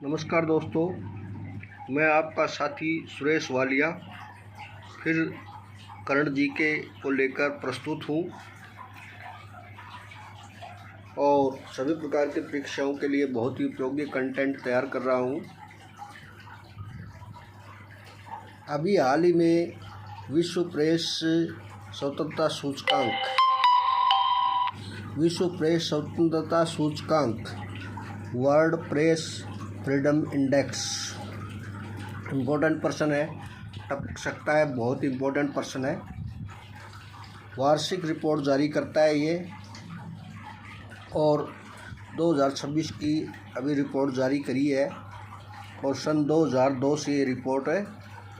नमस्कार दोस्तों, मैं आपका साथी सुरेश वालिया फिर करंट जीके को लेकर प्रस्तुत हूँ और सभी प्रकार की परीक्षाओं के लिए बहुत ही उपयोगी कंटेंट तैयार कर रहा हूँ। अभी हाल ही में विश्व प्रेस स्वतंत्रता सूचकांक world press freedom index important person है, टपक सकता है, बहुत इम्पोर्टेंट पर्सन है। वार्षिक रिपोर्ट जारी करता है ये और 2026 की अभी रिपोर्ट जारी करी है और सन 2002 से ये रिपोर्ट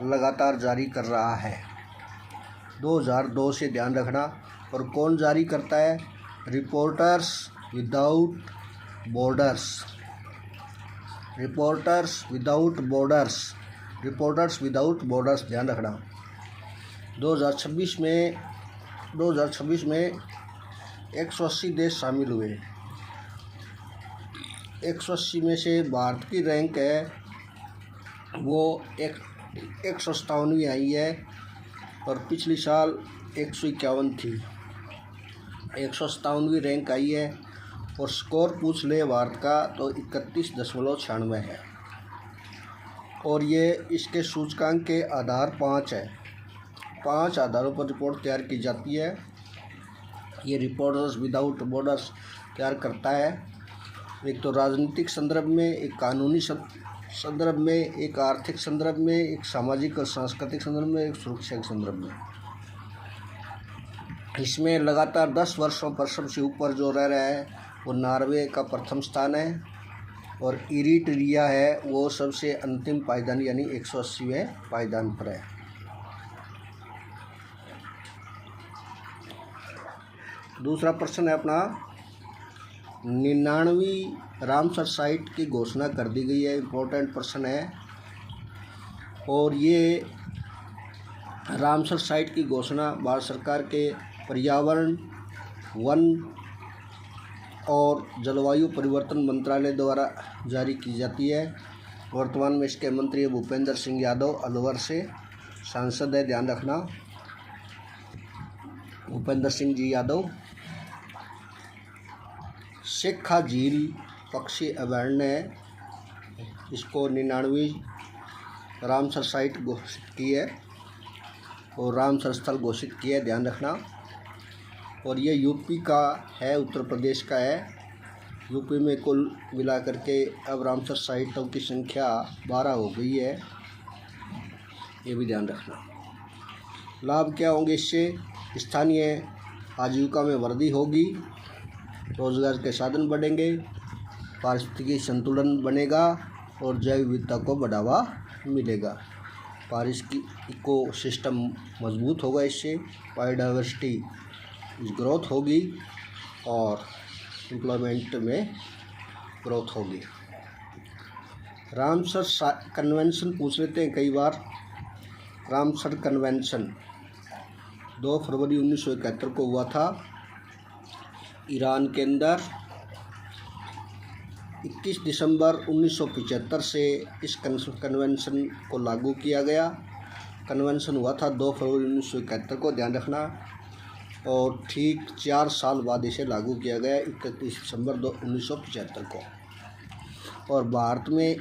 लगातार जारी कर रहा है। 2002 से ध्यान रखना। और कौन जारी करता है? रिपोर्टर्स विदाउट बॉर्डर्स ध्यान रखना। 2026 में 180 देश शामिल हुए। 180 में से भारत की रैंक है वो 157वीं आई है और पिछली साल 151 थी। 157वीं रैंक आई है और स्कोर पूछ ले भारत का तो 31.96 है और ये इसके सूचकांक के आधार 5 है। 5 आधारों पर रिपोर्ट तैयार की जाती है। ये रिपोर्टर्स विदाउट बॉर्डर्स तैयार करता है। एक तो राजनीतिक संदर्भ में, एक कानूनी संदर्भ में, एक आर्थिक संदर्भ में, एक सामाजिक और सांस्कृतिक संदर्भ में, एक सुरक्षा के संदर्भ में। इसमें लगातार 10 वर्षों पर सबसे ऊपर जो रह रहा है वो नॉर्वे का प्रथम स्थान है और इरिट्रिया है वो सबसे अंतिम पायदान यानी 180वें पायदान पर है। दूसरा प्रश्न है अपना 99वीं रामसर साइट की घोषणा कर दी गई है। इम्पोर्टेंट प्रश्न है और ये रामसर साइट की घोषणा भारत सरकार के पर्यावरण, वन और जलवायु परिवर्तन मंत्रालय द्वारा जारी की जाती है। वर्तमान में इसके मंत्री भूपेंद्र सिंह यादव अलवर से सांसद है, ध्यान रखना, भूपेंद्र सिंह जी यादव। शेखा झील पक्षी अभयारण्य है, इसको 99वीं रामसर साइट घोषित की है और रामसर स्थल घोषित किया है, ध्यान रखना। और ये यूपी का है, उत्तर प्रदेश का है। यूपी में कुल मिला करके अब रामसर साइटों की संख्या 12 हो गई है, ये भी ध्यान रखना। लाभ क्या होंगे इससे? स्थानीय आजीविका में वृद्धि होगी, रोजगार के साधन बढ़ेंगे, पारिस्थितिकी संतुलन बनेगा और जैव विविधता को बढ़ावा मिलेगा। पारिस्थितिकी इको सिस्टम मजबूत होगा, इससे बायोडाइवर्सिटी ग्रोथ होगी और एम्प्लॉयमेंट में ग्रोथ होगी। रामसर कन्वेंशन पूछ लेते हैं कई बार। रामसर कन्वेंशन 2 फरवरी 1971 को हुआ था ईरान के अंदर। 21 दिसंबर 1975 से इस कन्वेंशन को लागू किया गया। कन्वेंशन हुआ था 2 फरवरी 1971 को, ध्यान रखना, और ठीक 4 साल बाद इसे लागू किया गया 31 दिसंबर 1975 को। और भारत ने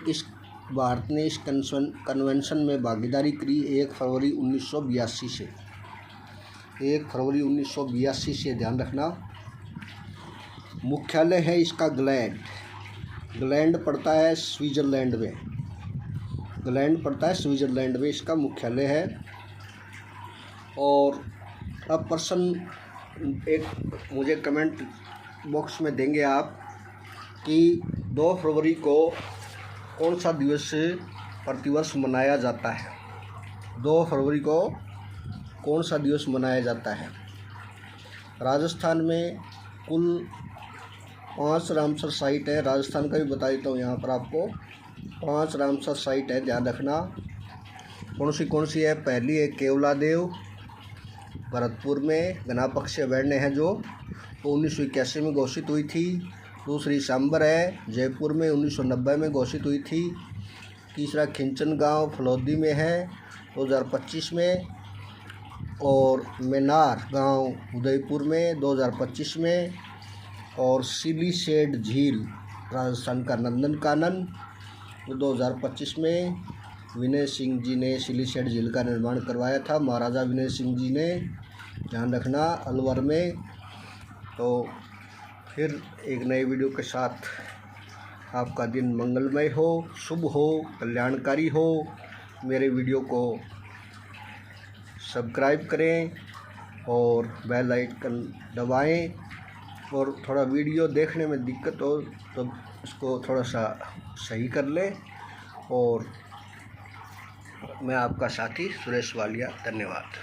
इस कन्वेंशन में भागीदारी करी 1 फरवरी 1982 से। 1 फरवरी 1982 से, ध्यान रखना। मुख्यालय है इसका ग्लैंड पड़ता है स्विट्ज़रलैंड में, इसका मुख्यालय है। और अब प्रश्न एक मुझे कमेंट बॉक्स में देंगे आप कि 2 फरवरी को कौन सा दिवस प्रतिवर्ष मनाया जाता है? 2 फरवरी को कौन सा दिवस मनाया जाता है? राजस्थान में कुल 5 रामसर साइट है। राजस्थान का भी बता देता हूँ यहाँ पर आपको। 5 रामसर साइट है, ध्यान रखना। कौन सी है? पहली है केवलादेव भरतपुर में, घना पक्षी अभयारण्य है जो 1981 में घोषित हुई थी। दूसरी सांबर है, जयपुर में 1990 में घोषित हुई थी। तीसरा खिंचन गांव फलौदी में है 2025 में, और मेनार गांव उदयपुर में 2025 में, और सिलीशेड झील राजस्थान का नंदनकानन 2025 में विनय सिंह जी ने सिलीशेड झील का निर्माण करवाया था, महाराजा विनय सिंह जी ने, ध्यान रखना, अलवर में। तो फिर एक नए वीडियो के साथ आपका दिन मंगलमय हो, शुभ हो, कल्याणकारी हो। मेरे वीडियो को सब्सक्राइब करें और बेल आइकन दबाएं, और थोड़ा वीडियो देखने में दिक्कत हो तो इसको थोड़ा सा सही कर लें। और मैं आपका साथी सुरेश वालिया, धन्यवाद।